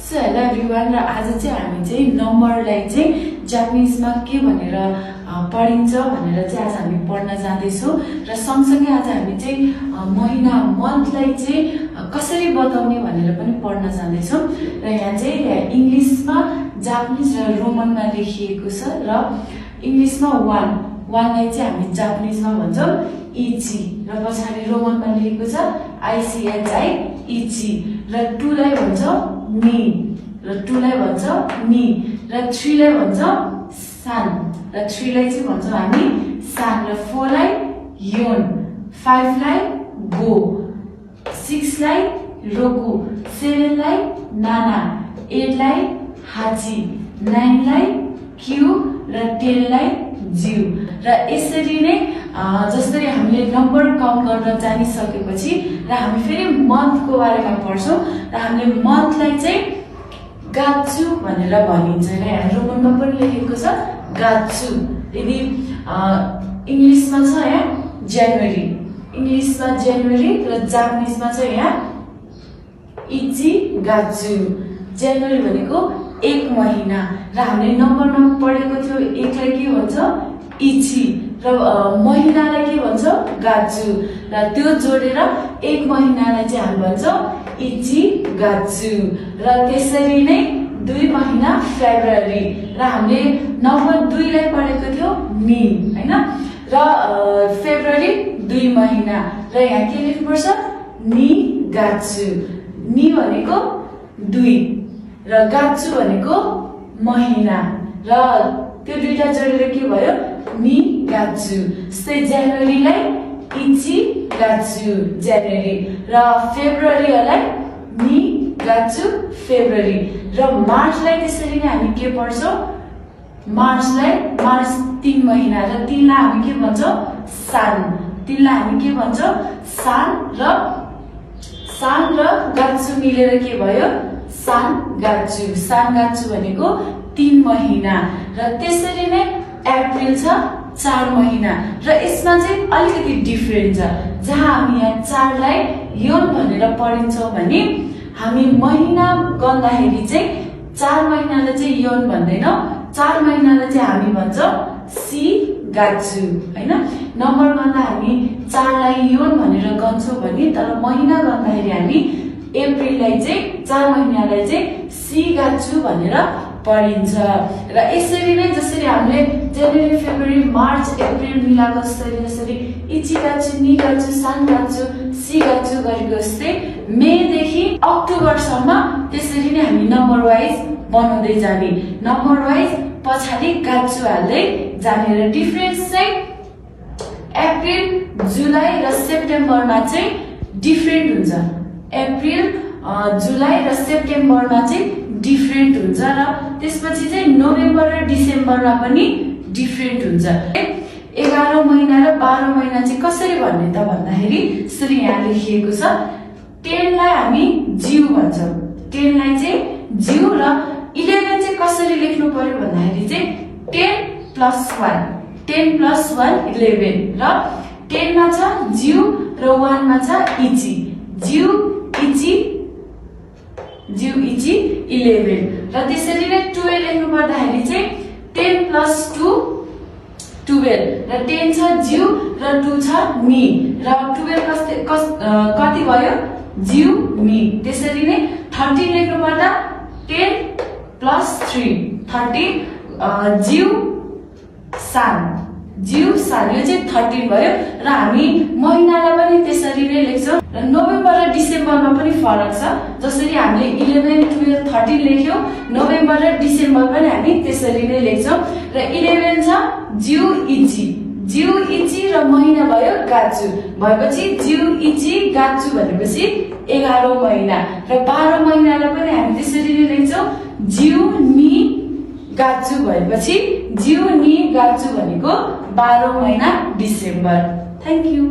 So hello everyone, र आज चाहिँ हामी चाहिँ नम्बरलाई चाहिँ जापानिजमा के भनेर पढिन्छ भनेर चाहिँ आज हामी पढ्न जाँदैछौँ। र सँगसँगै आज हामी चाहिँ महिना मन्थलाई चाहिँ कसरी बताउने भनेर पनि पढ्न जाँदैछौँ। र यहाँ चाहिँ इङ्ग्लिसमा जापानिज र रोमनमा लेखिएको छ। र इङ्ग्लिसमा वानलाई चाहिँ हामी जापानिजमा भन्छौँ इची, र पछाडि रोमनमा लेखेको छ आइसिएचआई इची। र टूलाई भन्छौँ नि, र टूलाई भन्छौँ नि, र थ्रीलाई भन्छौँ सान, र थ्रीलाई चाहिँ भन्छौँ हामी सान, र फोरलाई योन, फाइभलाई गो, सिक्सलाई रोकु, सेभेनलाई नाना, एटलाई हाची, नाइनलाई क्यू, र टेनलाई जिउ। र यसरी नै जसरी हामीले नम्बर काउन्ट गर्न जानिसकेपछि र हामी फेरि मन्थको बारेमा पढ्छौँ। र हामीले मन्थलाई चाहिँ गाच्चु भनेर भनिन्छ। र यहाँ रोमनमा पनि लेखेको छ गाच्चु। यदि इङ्ग्लिसमा छ यहाँ जनवरी, इङ्ग्लिसमा जनवरी, र जापानिजमा छ यहाँ इची गाच्चु। जनवरी भनेको एक महिना, र हामीले नम्बरमा पढेको थियो एकलाई के भन्छ इची, र महिनालाई के भन्छ गाच्चु, र त्यो जोडेर एक महिनालाई चाहिँ हामी भन्छौँ इची गाच्चु। र त्यसरी नै दुई महिना फेब्रुअरी, र हामीले नम्बर दुईलाई पढेको थियो नि हैन, र फेब्रुअरी दुई महिना, र यहाँ के लेख्नुपर्छ नि गाच्चु। नि भनेको दुई, र गाच्चु भनेको महिना, र त्यो दुईटा जोडेर के भयो नि गाच्चु। जस्तै जनवरीलाई इची गाच्चु जनवरी, र फेब्रुअरीलाई नि गाच्चु फेब्रुअरी, र मार्चलाई त्यसरी नै हामी के पढ्छौँ मार्च 3 महिना, र तिनलाई हामी के भन्छौँ सान, तिनलाई हामी के भन्छौँ सान, र गाच्चु मिलेर के भयो सान गाच्चु। सान गाच्चु भनेको 3 महिना, र त्यसरी नै अप्रिल छ 4 महिना, र यसमा चाहिँ अलिकति डिफ्रेन्ट छ। जहाँ हामी यहाँ 4लाई योन भनेर पढिन्छौँ भने हामी महिना गन्दाखेरि चाहिँ 4 महिनालाई चाहिँ योन भन्दैनौँ, 4 महिनालाई चाहिँ हामी भन्छौँ सी गाच्चु हैन। नम्बर गन्दा हामी 4लाई योन भनेर गन्छौँ भने, तर महिना गन्दाखेरि हामी अप्रिललाई चाहिँ 4 महिनालाई चाहिँ सी गाच्चु भनेर पढिन्छ। र यसरी नै जसरी हामीले जनवरी फेब्रुअरी मार्च अप्रिल मिलाएको जसरी इची गाच्चु नि गाच्चु सान गाच्चु सी गाच्चु गरेको जस्तै मेदेखि अक्टोबरसम्म त्यसरी नै हामी नम्बर वाइज बनाउँदै जाने, नम्बर वाइज पछाडि गाच्चु हाल्दै जाने। र डिफरेन्स चाहिँ अप्रिल जुलाई र सेप्टेम्बरमा चाहिँ डिफरेन्ट हुन्छ। अप्रिल जुलाई र सेप्टेम्बरमा चाहिँ डिफरेन्ट हुन्छ, र त्यसपछि चाहिँ नोभेम्बर र डिसेम्बरमा पनि डिफरेन्ट हुन्छ। 11 महिना र 12 महिना चाहिँ कसरी भन्ने त भन्दाखेरि यसरी यहाँ लेखिएको छ 10लाई हामी जिउ भन्छौँ, 10लाई चाहिँ जिउ, र 11 चाहिँ कसरी लेख्नु पर्यो भन्दाखेरि चाहिँ 10 + 1, 10 + 1 11, र 10 मा छ जिउ र 1 मा छ इची, जिउ इची 11, र त्यसरी नै 12 लेख्नु पर्दाखेरि चाहिँ 10 + 2 12, र 10 छ जिउ र 2 छ मी, र 12 कति भयो जिउ मी। त्यसरी नै 13 लेख्नु पर्दा 10 + 3 13 जिउ सान, जिउ सान, यो चाहिँ 13 भयो। र हामी महिनालाई पनि त्यसरी नै लेख्छौँ, र नोभेम्बर र डिसेम्बरमा पनि फरक छ। जसरी हामीले 11 12 13 लेख्यौँ, नोभेम्बर र डिसेम्बर पनि हामी त्यसरी नै लेख्छौँ। र 11 छ जिउ इची, जिउ इची, र महिना भयो गाच्चु भएपछि जिउ इची गाच्चु भनेपछि 11 महिना, र 12 महिनालाई पनि हामी त्यसरी नै लेख्छौँ जिउ नि गाच्चु भएपछि जिउ नि गाच्चु भनेको 12 महिना डिसेम्बर। Thank you.